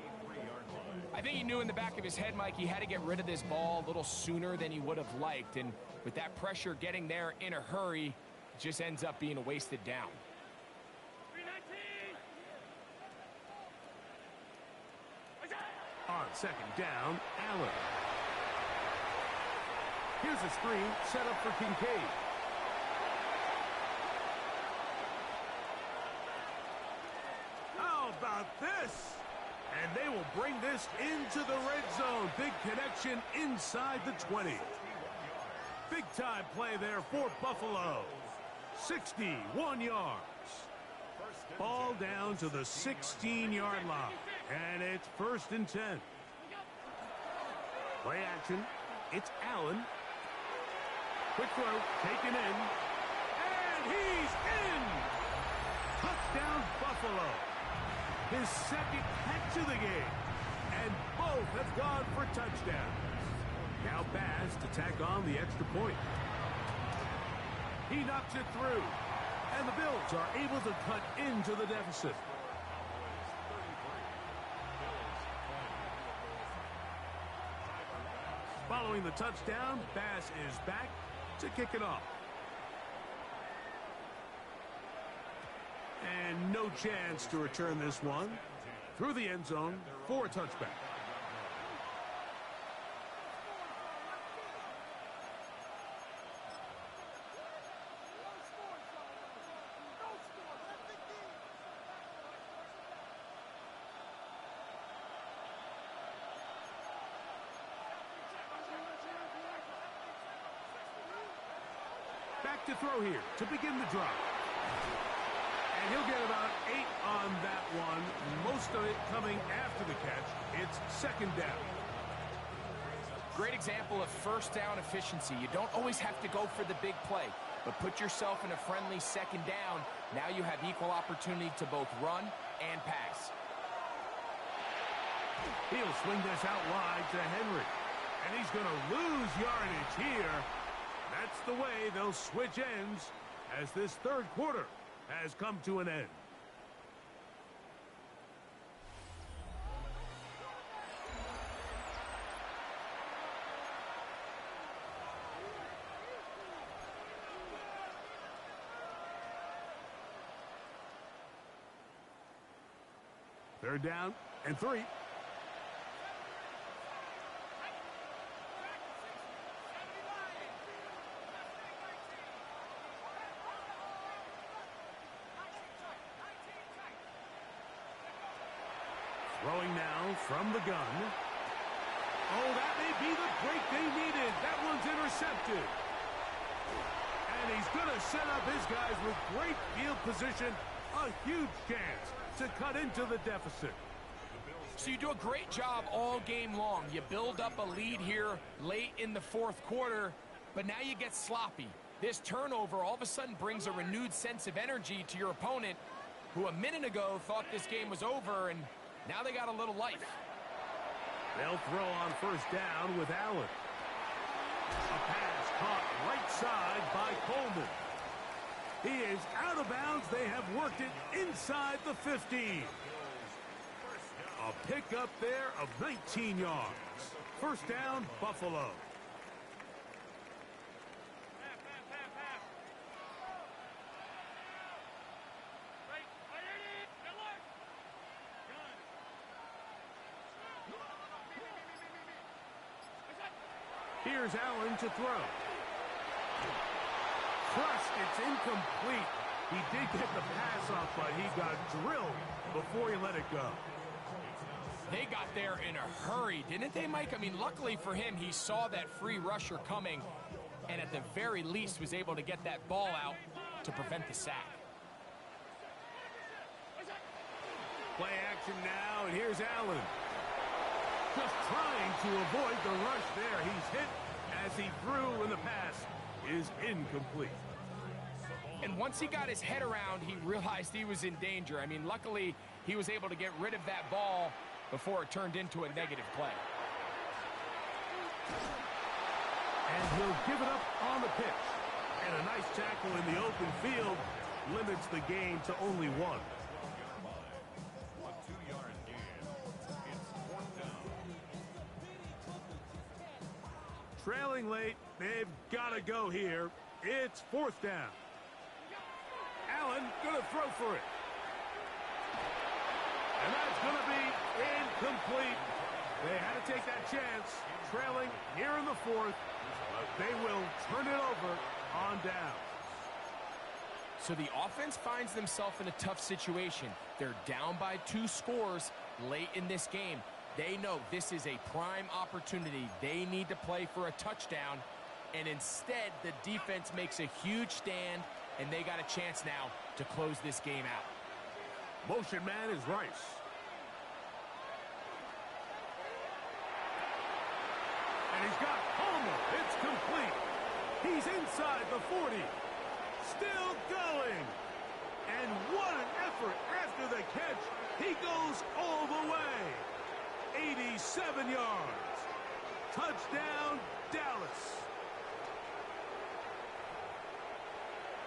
I think he knew in the back of his head, Mike, he had to get rid of this ball a little sooner than he would have liked. And with that pressure getting there in a hurry, it just ends up being a wasted down. On second down, Allen. Here's a screen set up for Kincaid. How about this? And they will bring this into the red zone. Big connection inside the 20. Big time play there for Buffalo. 61 yards. Ball down to the 16-yard line. And it's 1st and 10. Play action. It's Allen. Quick throw, taken in. And he's in! Touchdown, Buffalo. His second catch of the game. And both have gone for touchdowns. Now Baz to tack on the extra point. He knocks it through. And the Bills are able to cut into the deficit. Following the touchdown, Bass is back to kick it off. And no chance to return this one through the end zone for a touchback. Back to throw here to begin the drive. And he'll get about 8 on that one. Most of it coming after the catch. It's second down. Great example of first down efficiency. You don't always have to go for the big play, but put yourself in a friendly second down. Now you have equal opportunity to both run and pass. He'll swing this out wide to Henry. And he's going to lose yardage here. That's the way they'll switch ends as this third quarter has come to an end. Third down and 3. Throwing now from the gun. Oh, that may be the break they needed. That one's intercepted. And he's going to set up his guys with great field position. A huge chance to cut into the deficit. So you do a great job all game long. You build up a lead here late in the fourth quarter, but now you get sloppy. This turnover all of a sudden brings a renewed sense of energy to your opponent, who a minute ago thought this game was over, and now they got a little life. They'll throw on first down with Allen. A pass caught right side by Coleman. He is out of bounds. They have worked it inside the 15. A pickup there of 19 yards. First down, Buffalo. Here's Allen to throw. Crushed, it's incomplete. He did get the pass off, but he got drilled before he let it go. They got there in a hurry, didn't they, Mike? I mean, luckily for him, he saw that free rusher coming, and at the very least was able to get that ball out to prevent the sack. Play action now, and here's Allen. Just trying to avoid the rush there. He's hit as he threw, and the pass is incomplete. And once he got his head around, he realized he was in danger. I mean, luckily, he was able to get rid of that ball before it turned into a negative play. And he'll give it up on the pitch. And a nice tackle in the open field limits the gain to only one. A 2-yard gain. It's 4th down. Trailing late, they've got to go here. It's 4th down. Allen going to throw for it. And that's going to be incomplete. They had to take that chance, trailing here in the 4th, but they will turn it over on down. So the offense finds themselves in a tough situation. They're down by 2 scores late in this game. They know this is a prime opportunity. They need to play for a touchdown, and instead the defense makes a huge stand, and they got a chance now to close this game out. Motion man is Rice. And he's got Homer. It's complete. He's inside the 40. Still going. And what an effort after the catch. He goes all the way. 87 yards. Touchdown, Dallas.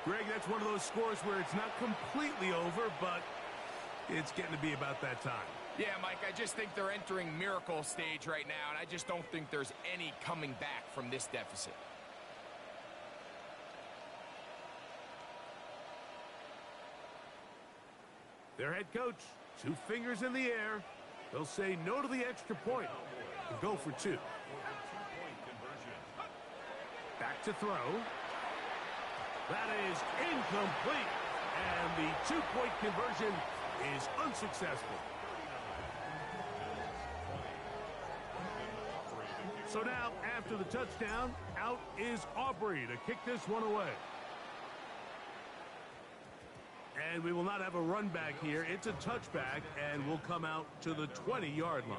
Greg, that's one of those scores where it's not completely over, but it's getting to be about that time. Yeah, Mike, I just think they're entering miracle stage right now, and I just don't think there's any coming back from this deficit. Their head coach, 2 fingers in the air. They'll say no to the extra point and go for 2. Back to throw. That is incomplete. And the 2-point conversion is unsuccessful. So now, after the touchdown, out is Aubrey to kick this one away. And we will not have a run back here. It's a touchback, and we'll come out to the 20-yard line.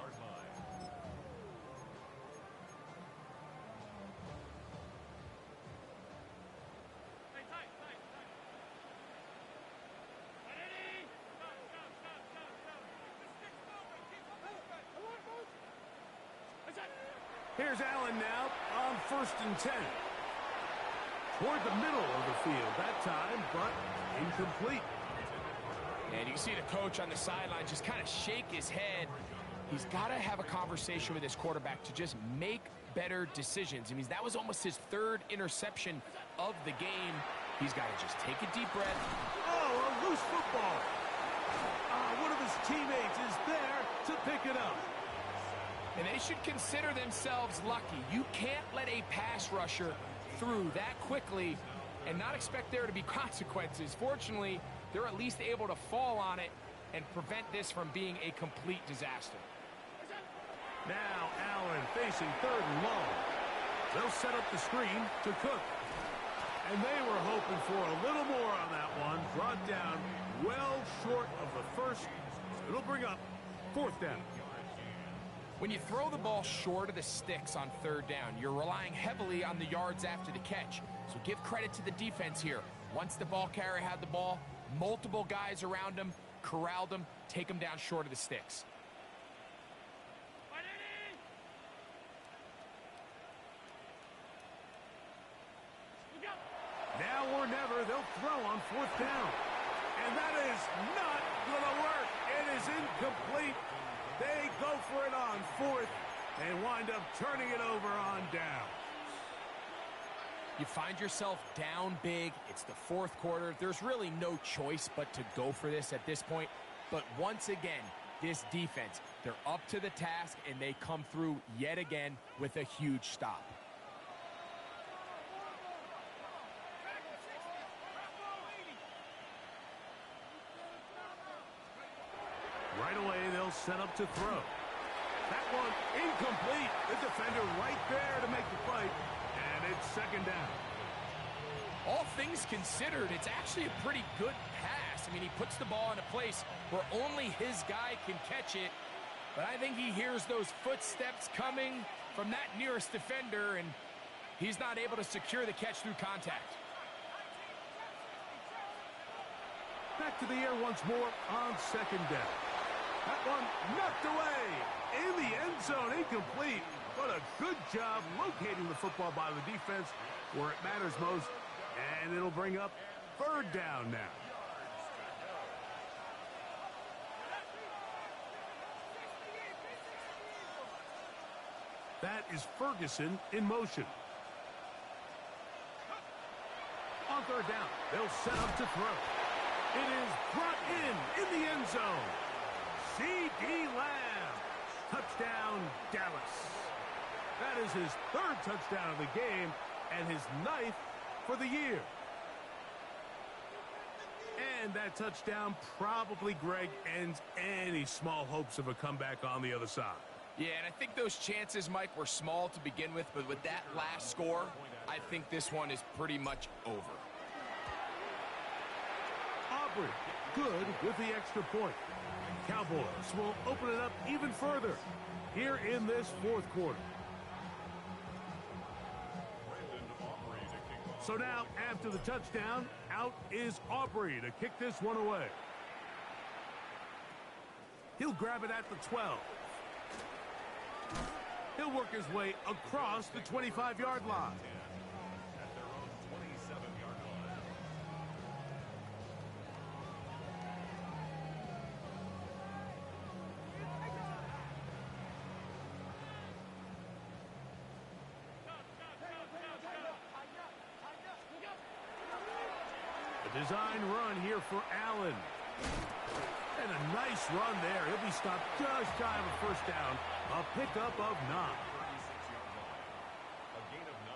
Here's Allen now on 1st and 10. Toward the middle of the field that time, but incomplete. And you can see the coach on the sideline just kind of shake his head. He's got to have a conversation with his quarterback to just make better decisions. I mean, that was almost his 3rd interception of the game. He's got to just take a deep breath. Oh, a loose football. One of his teammates is there to pick it up. And they should consider themselves lucky. You can't let a pass rusher through that quickly and not expect there to be consequences. Fortunately, they're at least able to fall on it and prevent this from being a complete disaster. Now Allen facing 3rd and long. They'll set up the screen to Cook. And they were hoping for a little more on that one. Brought down well short of the 1st. It'll bring up 4th down. When you throw the ball short of the sticks on 3rd down, you're relying heavily on the yards after the catch. So give credit to the defense here. Once the ball carrier had the ball, multiple guys around him, corralled him, take him down short of the sticks. Now or never, they'll throw on 4th down. And that is not going to work. It is incomplete. They go for it on 4th and wind up turning it over on down. You find yourself down big. It's the 4th quarter. There's really no choice but to go for this at this point. But once again, this defense, they're up to the task, and they come through yet again with a huge stop. Right away, they'll set up to throw. That one incomplete. The defender right there to make the fight, and it's 2nd down. All things considered, it's actually a pretty good pass. I mean, he puts the ball in a place where only his guy can catch it, but I think he hears those footsteps coming from that nearest defender, and he's not able to secure the catch through contact. Back to the air once more on 2nd down. That one knocked away in the end zone, incomplete. But a good job locating the football by the defense where it matters most. And it'll bring up third down now. That is Ferguson in motion. On third down, they'll set up to throw. It is brought in the end zone. C.D. Lamb. Touchdown, Dallas. That is his third touchdown of the game and his ninth for the year. And that touchdown probably, Greg, ends any small hopes of a comeback on the other side. Yeah, and I think those chances, Mike, were small to begin with, but with that last score, I think this one is pretty much over. Aubrey, good with the extra point. Cowboys will open it up even further here in this fourth quarter. So now, after the touchdown, out is Aubrey to kick this one away. He'll grab it at the 12. He'll work his way across the 25-yard line. At their own 27-yard line. A design run here for Allen. And a nice run there. He'll be stopped just shy of a first down. A pickup of 9. 36-yard line. A gain of 9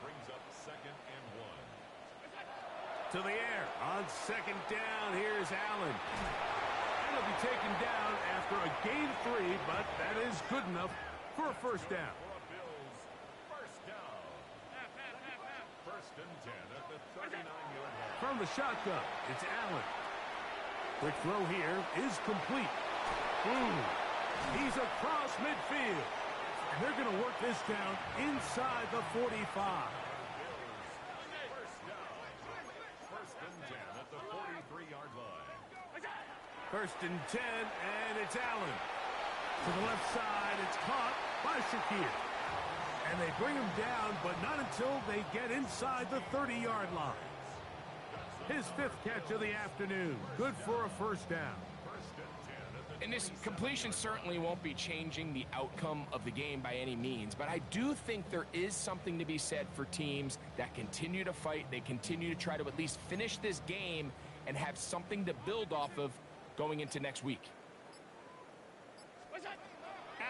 brings up 2nd and 1. To the air on second down. Here's Allen. And he'll be taken down after a gain 3, but that is good enough for a first down. For a Bills first down. First and 10 at the 39-yard line. From the shotgun, it's Allen. Quick throw here is complete. He's across midfield. And they're going to work this down inside the 45. First down. First and 10 at the 43-yard line. First and 10, and it's Allen. To the left side, it's caught by Shakir. And they bring him down, but not until they get inside the 30-yard line. His 5th catch of the afternoon. Good for a first down. And this completion certainly won't be changing the outcome of the game by any means, but I do think there is something to be said for teams that continue to fight. They continue to try to at least finish this game and have something to build off of going into next week.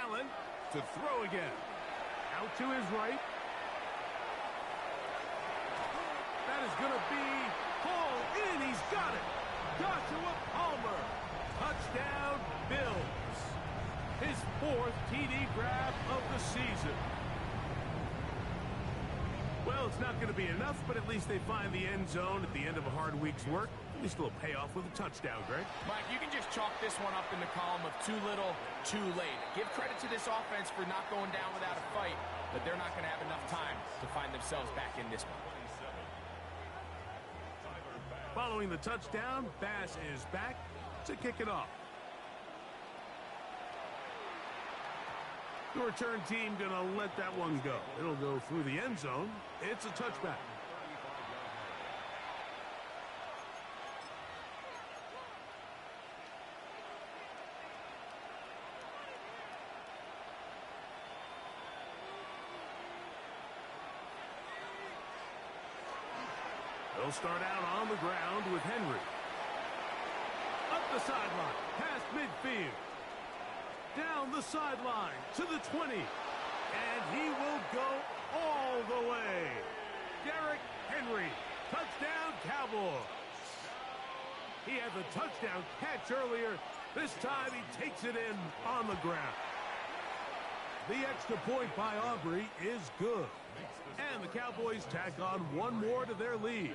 Allen to throw again. Out to his right. That is going to be hauled in. He's got it. Joshua Palmer. Touchdown, Bills. His 4th TD grab of the season. Well, it's not going to be enough, but at least they find the end zone at the end of a hard week's work. At least a little payoff with a touchdown, Greg. Mike, you can just chalk this one up in the column of too little, too late. Give credit to this offense for not going down without a fight, but they're not going to have enough time to find themselves back in this one. Following the touchdown, Bass is back to kick it off. The return team going to let that one go. It'll go through the end zone. It's a touchback. They'll start out on the ground with Henry. Up the sideline, past midfield. Down the sideline to the 20. And he will go all the way. Derrick Henry, touchdown Cowboys. He had the touchdown catch earlier. This time he takes it in on the ground. The extra point by Aubrey is good. And the Cowboys tack on one more to their lead.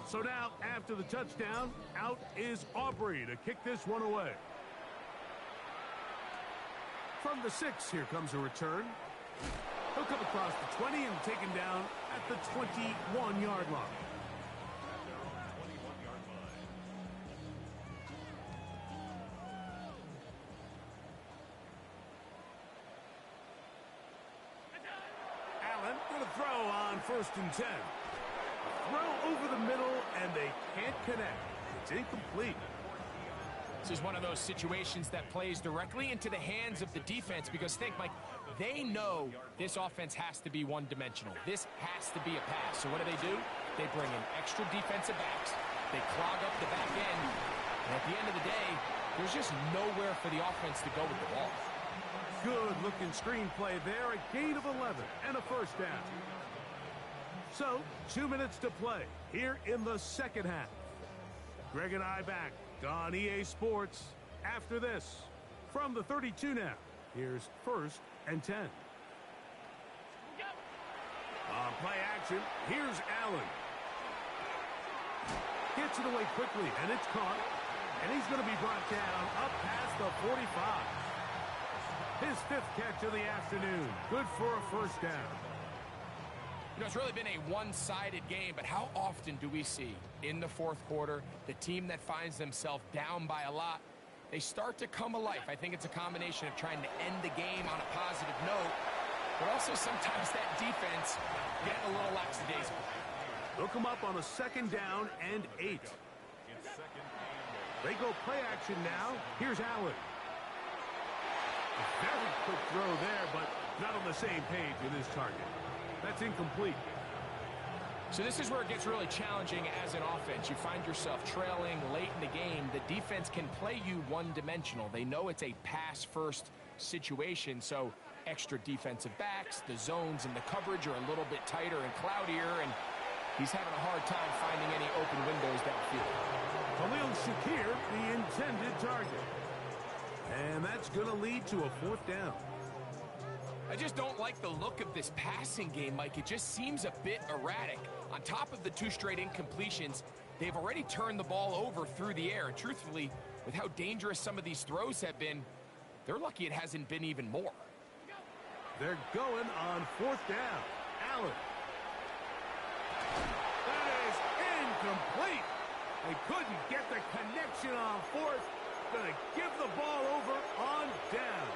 So now, after the touchdown, out is Aubrey to kick this one away. From the 6, here comes a return. He'll come across the 20 and taken down at the 21-yard line. first and 10. Throw over the middle, and they can't connect. It's incomplete. This is one of those situations that plays directly into the hands of the defense because think, Mike, they know this offense has to be one-dimensional. This has to be a pass. So what do? They bring in extra defensive backs. They clog up the back end. And at the end of the day, there's just nowhere for the offense to go with the ball. Good-looking screenplay there. A gain of 11 and a first down. So, 2 minutes to play here in the second half. Greg and I back on EA Sports after this. From the 32 now, here's first and 10. On play action, here's Allen. Gets it away quickly, and it's caught. And he's going to be brought down up past the 45. His 5th catch of the afternoon. Good for a first down. You know, it's really been a one-sided game, but how often do we see in the fourth quarter the team that finds themselves down by a lot, they start to come alive. I think it's a combination of trying to end the game on a positive note, but also sometimes that defense getting a little lackadaisical. They'll come up on a second down and 8. They go play action now. Here's Allen. A very quick throw there, but not on the same page with his target. That's incomplete. So this is where it gets really challenging as an offense. You find yourself trailing late in the game. The defense can play you one-dimensional. They know it's a pass-first situation, so extra defensive backs, the zones and the coverage are a little bit tighter and cloudier, and he's having a hard time finding any open windows downfield. Khalil Shakir, the intended target. And that's going to lead to a fourth down. I just don't like the look of this passing game, Mike. It just seems a bit erratic. On top of the 2 straight incompletions, they've already turned the ball over through the air. And truthfully, with how dangerous some of these throws have been, they're lucky it hasn't been even more. They're going on fourth down. Allen. That is incomplete. They couldn't get the connection on fourth. Going to give the ball over on down.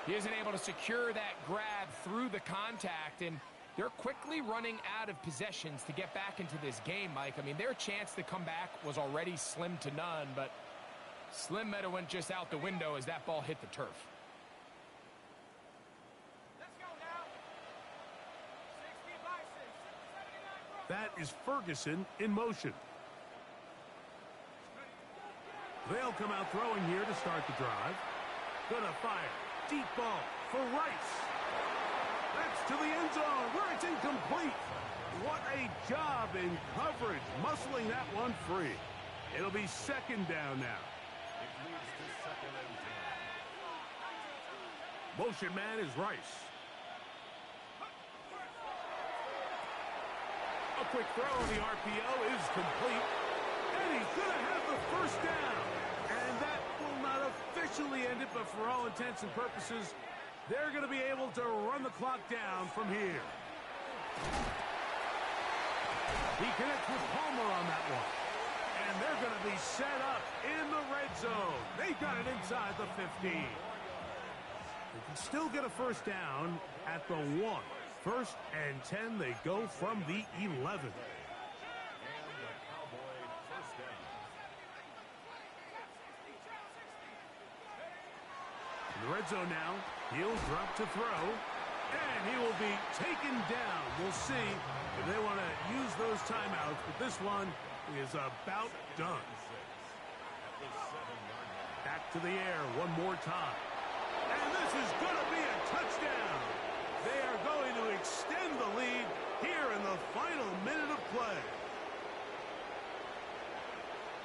He isn't able to secure that grab through the contact, and they're quickly running out of possessions to get back into this game, Mike. I mean, their chance to come back was already slim to none, but slim might have went just out the window as that ball hit the turf. Let's go now. 60 by 6. That is Ferguson in motion. They'll come out throwing here to start the drive. Gonna fire. Deep ball for Rice. That's to the end zone where it's incomplete. What a job in coverage, muscling that one free. It'll be second down now. It leads to second and 10. Motion man is Rice. A quick throw on the RPO is complete. And he's going to have the first down. And that will not officially end it, but for all intents and purposes, they're going to be able to run the clock down from here. He connects with Palmer on that one. And they're going to be set up in the red zone. They got it inside the 15. They can still get a first down at the 1. First and 10, they go from the 11. In the red zone now, he'll drop to throw, and he will be taken down. We'll see if they want to use those timeouts, but this one is about done. Back to the air one more time. And this is going to be a touchdown. They are going to extend the lead here in the final minute of play.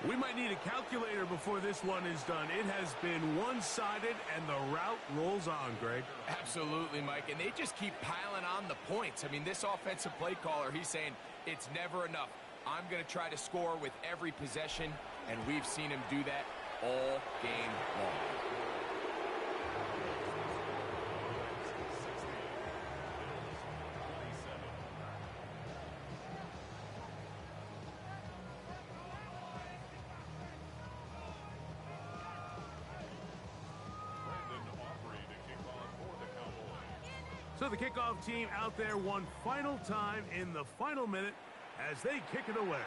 We might need a calculator before this one is done. It has been one-sided, and the route rolls on, Greg. Absolutely, Mike, and they just keep piling on the points. I mean, this offensive play caller, he's saying it's never enough. I'm going to try to score with every possession, and we've seen him do that all game long. So the kickoff team out there one final time in the final minute as they kick it away.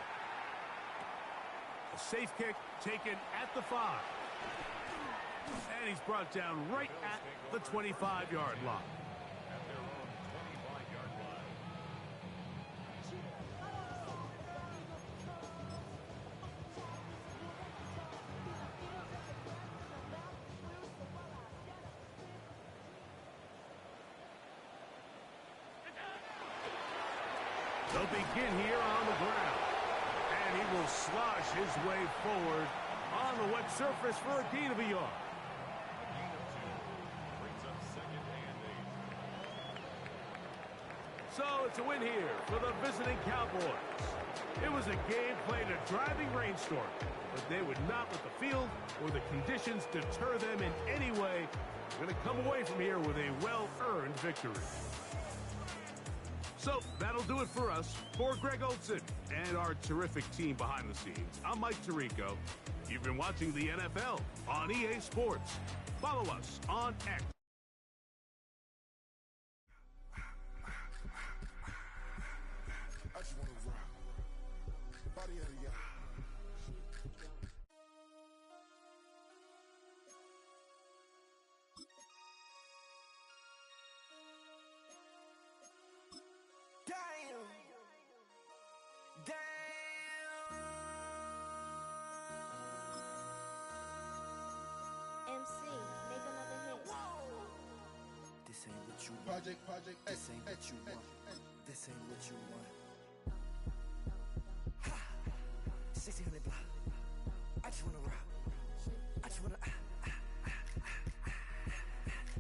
A safe kick taken at the 5. And he's brought down right at the 25-yard line. At their own 25-yard line. They'll begin here on the ground. And he will slosh his way forward on the wet surface for a gain of a yard. A gain of 2 brings up 2nd and 8. So it's a win here for the visiting Cowboys. It was a game played in a driving rainstorm, but they would not let the field or the conditions deter them in any way. They're going to come away from here with a well-earned victory. So that'll do it for us. For Greg Olson and our terrific team behind the scenes, I'm Mike Tirico. You've been watching the NFL on EA Sports. Follow us on X. I just want to rock. Body of the Damn. MC, make another hit. This ain't what you want. Project This ain't what you want. This ain't what you want. Ha! 1600 block. I just wanna rock. I just wanna.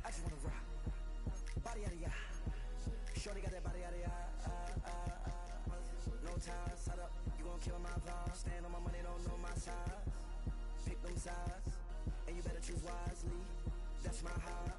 I just wanna rock. Body out of ya. Shorty got that body out of ya. No ties. Shut up. You gon' kill my vibe. Stand on my money, don't know my size. Pick them sides. And you better choose wisely. That's my high.